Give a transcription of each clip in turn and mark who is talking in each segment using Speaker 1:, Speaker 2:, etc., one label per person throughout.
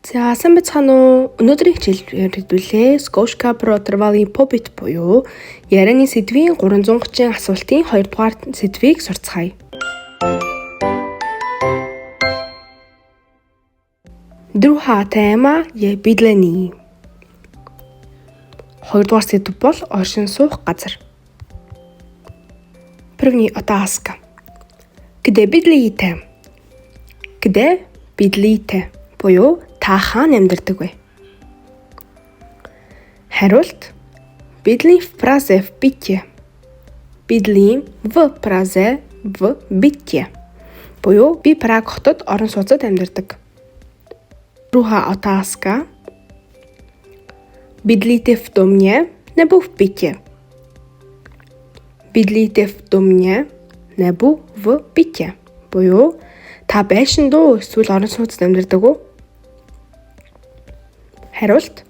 Speaker 1: За сайн байцгаана уу? Өнөөдрийн хичээлээр хэдүүлээ Skoshka Protervaлийн Pobit буюу ярианы сэдвийн 330 асуултын 2 дугаар сэдвийг сурцгаая. Друга тема е бидлэний. 2 дугаар сэдв бол оршин суух газар. První otázka. Kde bydlíte? Kde bydlíte? Буюу та хаана амьдардаг вэ? Хариулт. Bydlím v Praze v bytě. Bydlím v Praze v bytě. Буюу би Праг хотод орон сууцад амьдардаг. Druhá otázka. Bydlíte v domě nebo v bytě? Bydlíte v domě nebo v bytě? Буюу та байшин дуу эсвэл орон сууцад амьдардаг уу? Хариулт.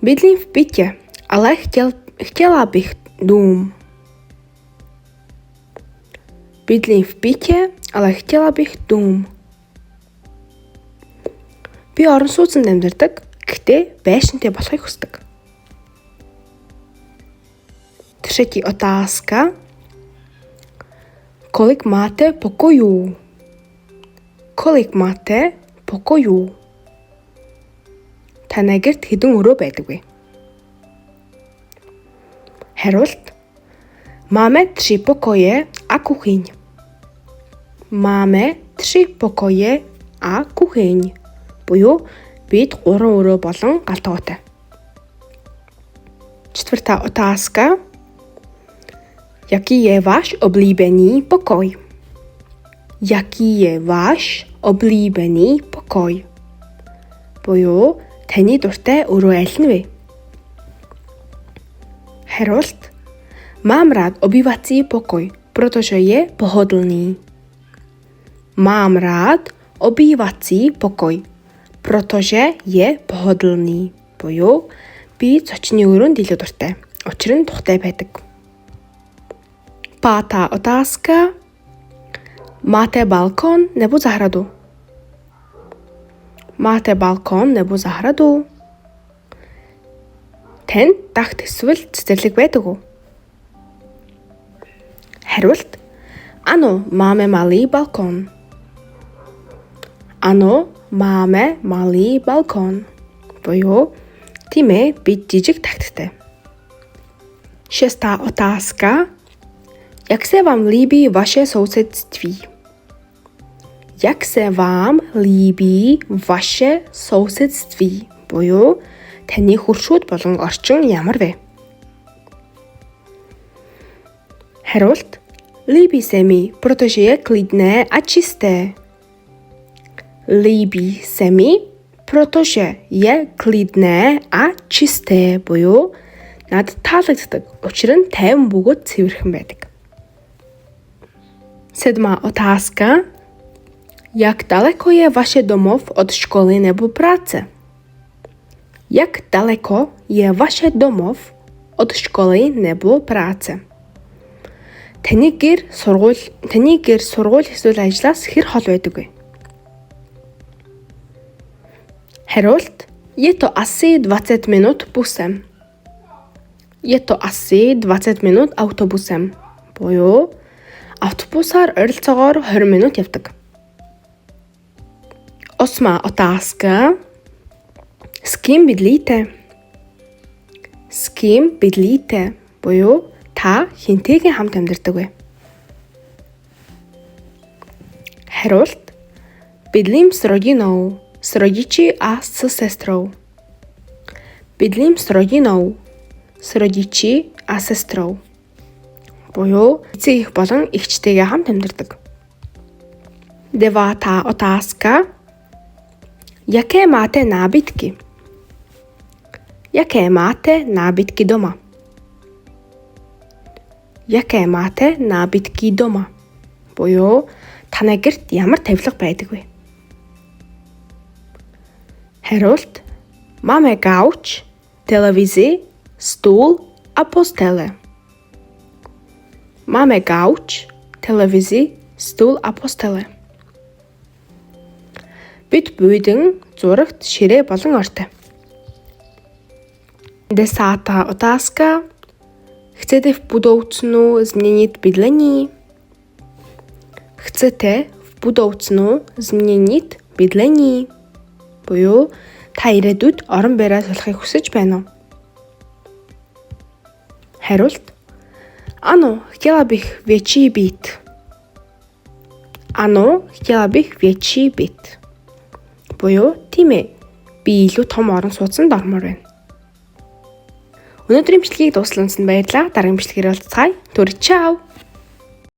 Speaker 1: Bydlím v bytě, ale chtěla bych dům. Bydlím v bytě, ale chtěla bych dům. Би орон сууцанд амьдардаг, гэхдээ байшинтай болохыг хүсдэг. Третья otázka. Kolik máte pokojů? Kolik máte pokojů? Танай гэрт хэдэн өрөө байдаг вэ? Хариулт. Máme 3 pokoje a kuchyň. Máme 3 pokoje a kuchyň. Буюу бид 3 өрөө болон галтгоотой. Четвертая otázka. Jaký je váš oblíbený pokoj? Jaký je váš oblíbený pokoj? Буюу таны дуртай өрөө аль нь вэ? Хариулт. Mám rád obývací pokoj, protože je pohodlný. Mám rád obývací pokoj, protože je pohodlný. Буюу би зочны өрөөнд илүү дуртай. Учир нь тухтай байдаг. Пятая otázka. Máte balkon nebo zahradu? Máte balkon nebo zahradu? Танд дагт эсвэл цэцэрлэг байдаг уу? Хариулт. Ano, máme malý balkon. Ano, máme malý balkon. Буюу тийм ээ, бид жижиг тагттай. Шестая otázka. Jak se vám líbí vaše sousedství? Jak se vám líbí vaše sousedství? Буюу таны хөршүүд болон орчин ямар вэ? Хариулт. Líbí se mi, protože je klidné a čisté. Líbí se mi, protože je klidné a čisté. Буюу надад таалагддаг. Учир нь тайван бөгөөд цэвэрхэн байдаг. Седьмая otázka. Jak daleko je vaše domov od školy nebo práce? Jak daleko je vaše domov od školy nebo práce? Таны гэр сургууль эсвэл ажлаас хэр хол байдаг вэ? Хариулт. Je to asi 20 minut busem. Je to asi 20 minut autobusem. Буюу автобусаар ойролцоогоор 20 минут явдаг. Осьмая otázka. С кем bydlíte? С кем bydlíte? Буюу та хинтэйгээ хамт амьдардаг вэ? Хариулт. Bydlím s rodinou, s rodiči a s sestrou. Bydlím s rodinou, с rodiči a sestrou. Буюу эцэг эх болон эгчтэйгээ хамт амьдардаг. Девятая otázka. Jaké máte nábytky? Jaké máte nábytky doma? Jaké máte nábytky doma? Буюу танай гэрт ямар тавилга байдаг вэ? Хариулт. Máme gauč, televizi, stůl a postele. Máme gauč, televizi, stůl a postele. Бид бүйдэн зурагт ширээ болон ортой. Десата отаска. Chcete v budoucnu změnit bydlení? Chcete v budoucnu změnit bydlení? Буюу та ирээдүйд орон байраа солихыг хүсэж байна уу? Хариулт: Ano, chtěla bych větší byt. Ano, chtěla bych větší byt. Буюу тийм ээ. Би илүү том орон сууцанд ормоор байна. Өнөөдрийн бичлэгийг дуусгасан баярлалаа. Дараагийн бичлэгээр уулзцаая. Түр чао.